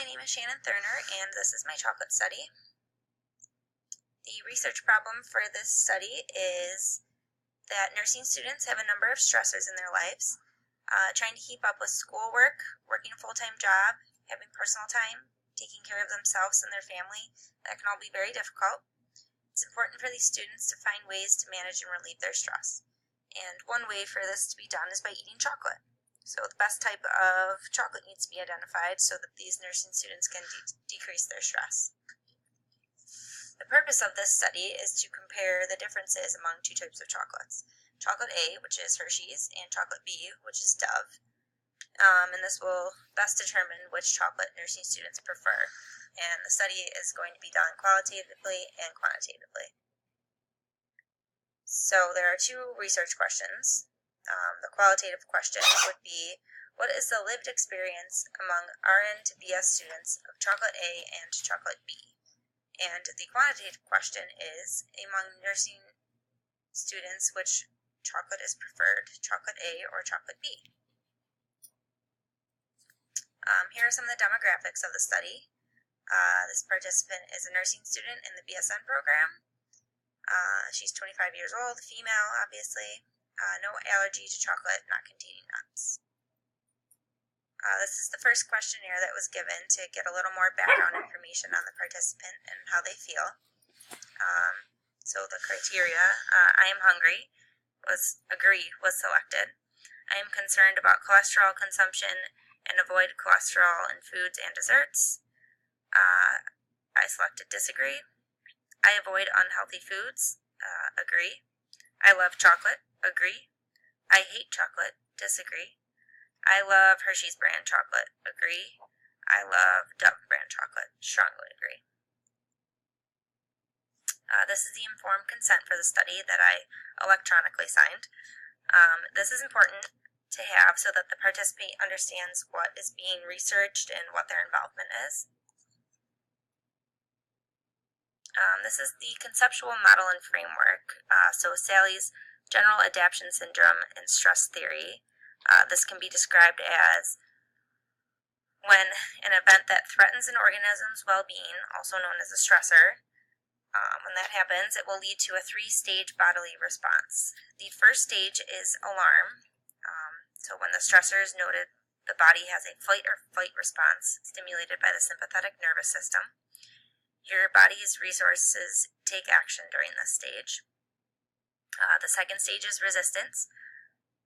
my name is Shannon Thurner, and this is my chocolate study. The research problem for this study is that nursing students have a number of stressors in their lives. Trying to keep up with schoolwork, working a full-time job, having personal time, taking care of themselves and their family, that can all be very difficult. It's important for these students to find ways to manage and relieve their stress. And one way for this to be done is by eating chocolate. So the best type of chocolate needs to be identified so that these nursing students can decrease their stress. The purpose of this study is to compare the differences among two types of chocolates. Chocolate A, which is Hershey's, and chocolate B, which is Dove. And this will best determine which chocolate nursing students prefer. And the study is going to be done qualitatively and quantitatively. So there are two research questions. The qualitative question would be, what is the lived experience among RN to BS students of chocolate A and chocolate B? And the quantitative question is, among nursing students, which chocolate is preferred, chocolate A or chocolate B? Here are some of the demographics of the study. This participant is a nursing student in the BSN program. She's 25 years old, female, obviously. No allergy to chocolate, not containing nuts. This is the first questionnaire that was given to get a little more background information on the participant and how they feel. So the criteria, I am hungry, was selected. I am concerned about cholesterol consumption and avoid cholesterol in foods and desserts. I selected disagree. I avoid unhealthy foods, agree. I love chocolate, agree. I hate chocolate, disagree. I love Hershey's brand chocolate, agree. I love Dove brand chocolate, strongly agree. This is the informed consent for the study that I electronically signed. This is important to have so that the participant understands what is being researched and what their involvement is. This is the conceptual model and framework. So Sally's general adaptation syndrome and stress theory. This can be described as when an event that threatens an organism's well-being, also known as a stressor, when that happens, it will lead to a three-stage bodily response. The first stage is alarm. So when the stressor is noted, the body has a fight or flight response stimulated by the sympathetic nervous system. Your body's resources take action during this stage. The second stage is resistance.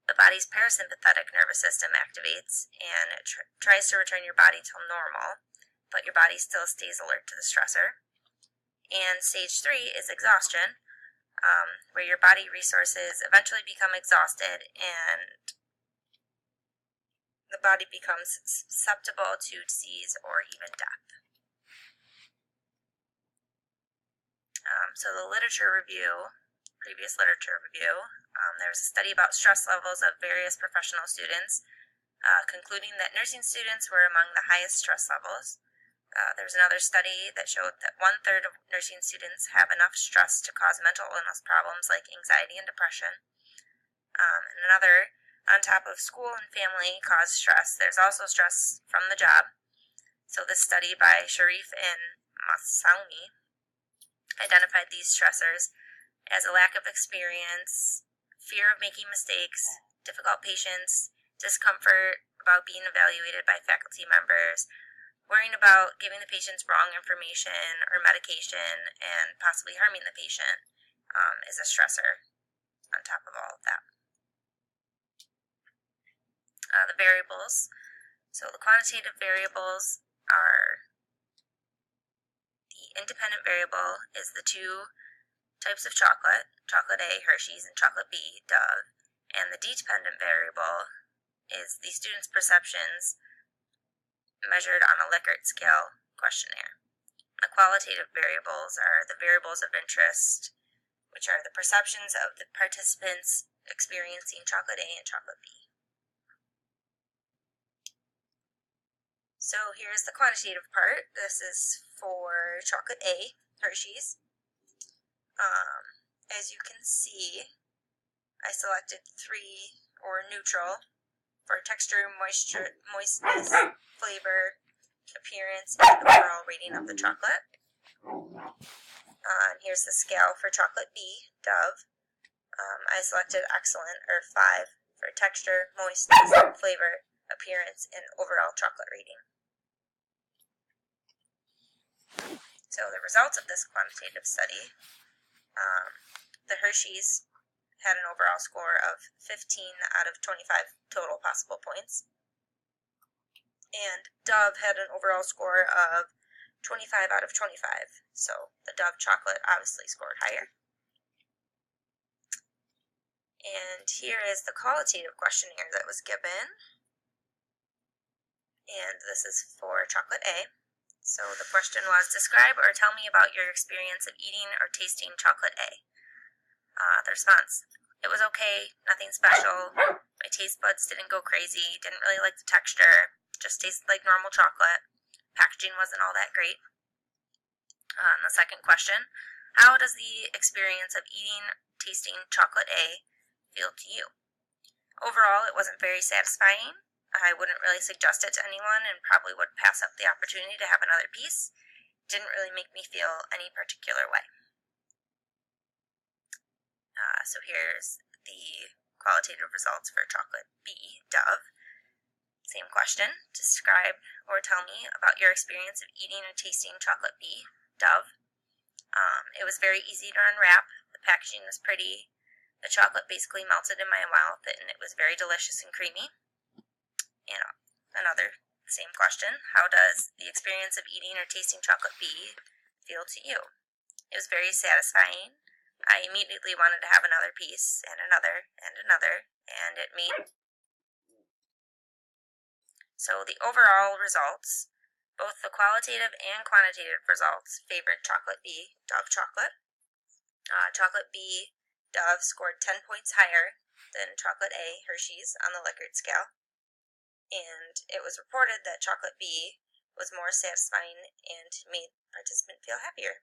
The body's parasympathetic nervous system activates and tries to return your body to normal, but your body still stays alert to the stressor. And stage 3 is exhaustion, where your body resources eventually become exhausted and the body becomes susceptible to disease or even death. So the previous literature review, there was a study about stress levels of various professional students, concluding that nursing students were among the highest stress levels. There was another study that showed that 1/3 of nursing students have enough stress to cause mental illness problems like anxiety and depression. And another, on top of school and family caused stress, there's also stress from the job. So this study by Sharif and Masauni identified these stressors as a lack of experience, fear of making mistakes, difficult patients, discomfort about being evaluated by faculty members, worrying about giving the patients wrong information or medication and possibly harming the patient is a stressor on top of all of that. The variables. So the quantitative variables are the independent variable is the two types of chocolate, chocolate A, Hershey's, and chocolate B, Dove. And the dependent variable is the student's perceptions measured on a Likert scale questionnaire. The qualitative variables are the variables of interest, which are the perceptions of the participants experiencing chocolate A and chocolate B. So here's the quantitative part. This is for chocolate A, Hershey's. As you can see, I selected 3 or neutral for texture, moisture, moistness, flavor, appearance, and overall rating of the chocolate. And here's the scale for chocolate B, Dove. I selected excellent, or 5, for texture, moistness, flavor, appearance, and overall chocolate rating. So the results of this quantitative study, the Hershey's had an overall score of 15 out of 25 total possible points, and Dove had an overall score of 25 out of 25, so the Dove chocolate obviously scored higher. And here is the qualitative questionnaire that was given, and this is for chocolate A. So the question was, describe or tell me about your experience of eating or tasting chocolate A. The response, it was okay, nothing special. My taste buds didn't go crazy, didn't really like the texture, just tasted like normal chocolate. Packaging wasn't all that great. The second question, how does the experience of eating, tasting chocolate A feel to you? Overall, it wasn't very satisfying. I wouldn't really suggest it to anyone and probably would pass up the opportunity to have another piece. It didn't really make me feel any particular way. So here's the qualitative results for chocolate B, Dove. Same question. Describe or tell me about your experience of eating or tasting chocolate B, Dove. It was very easy to unwrap. The packaging was pretty. The chocolate basically melted in my mouth, and it was very delicious and creamy. And another same question. How does the experience of eating or tasting chocolate B feel to you? It was very satisfying. I immediately wanted to have another piece, and another, and it made... So the overall results, both the qualitative and quantitative results, favored chocolate B, Dove chocolate. Chocolate B, Dove, scored 10 points higher than chocolate A, Hershey's, on the Likert scale. And it was reported that chocolate B was more satisfying and made participants feel happier.